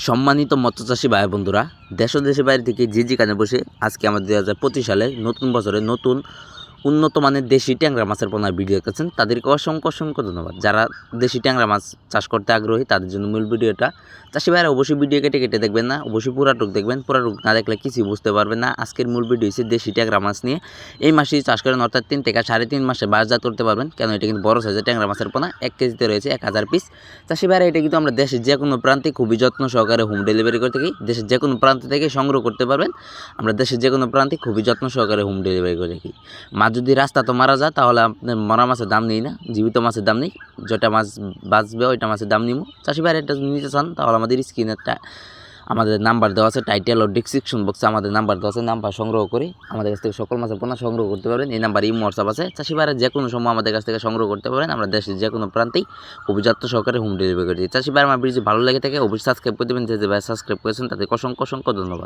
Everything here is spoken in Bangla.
সম্মানিত মৎস্যচাষী ভাই বন্ধুরা, দেশ ও দেশের বাইরে থেকে যে যেখানে বসে আজকে আমাদের 2025 সালে নতুন বছরে নতুন উন্নত মানের দেশি ট্যাংরা মাছের পোনার ভিডিও দেখতেছেন, তাদেরকে অসংখ্য অসংখ্য ধন্যবাদ। যারা দেশি ট্যাংরা মাছ চাষ করতে আগ্রহী তাদের জন্য মূল ভিডিওটা। চাষি ভাইরা অবশ্যই ভিডিও কেটে কেটে দেখবেন না, অবশ্যই পুরাটুক দেখবেন। পুরাটুক না দেখলে কিছুই বুঝতে পারবেন না। আজকের মূল ভিডিও হচ্ছে দেশি ট্যাংরা মাছ নিয়ে। এই মাসেই চাষ করেন, অর্থাৎ 3 থেকে 3.5 মাসে বাজারজাত করতে পারবেন। কেন এটা কিন্তু বড় সাইজের ট্যাংরা মাছের পোনা, 1 কেজিতে রয়েছে 1000 পিস। চাষি ভাইরা এটা কিন্তু আমরা দেশের যে কোনো প্রান্তে খুবই যত্ন সহকারে হোম ডেলিভারি করে থাকি। দেশের যে কোনো প্রান্ত থেকে সংগ্রহ করতে পারবেন। আমরা দেশের যে কোনো প্রান্তে খুবই যত্ন সহকারে হোম ডেলিভারি করে থাকি। মাছ যদি রাস্তা তো মারা যায় তাহলে আপনি মরা মাছের দাম নেই না, জীবিত মাছের দাম নেই। যেটা মাছ বাঁচবে ওইটা মাছের দাম নিব। চাষি ভাইরা এটা নিতে চান তাহলে আমাদের স্ক্রিনেরটা আমাদের নাম্বার দেওয়া আছে, টাইটেল ও ডিসক্রিপশন বক্সে আমাদের নাম্বার দেওয়া আছে। নাম্বার সংগ্রহ করে আমাদের কাছ থেকে সকল মাছের পোনা সংগ্রহ করতে পারবেন। এই নাম্বার ইমো হোয়াটসঅ্যাপ আছে। চাষি ভাইরা যে কোনো সময় আমাদের কাছ থেকে সংগ্রহ করতে পারেন। আমরা দেশের যে কোনো প্রান্তেই খুবই যত্ন সহকারে হোম ডেলিভারি করে দিই। চাষি ভাইরা আমার ভিডিও ভালো লেগে থাকে অবশ্যই সাবস্ক্রাইব করে দেবেন। যে ভাই সাবস্ক্রাইব করেছেন তাদের অসংখ্য অসংখ্য ধন্যবাদ।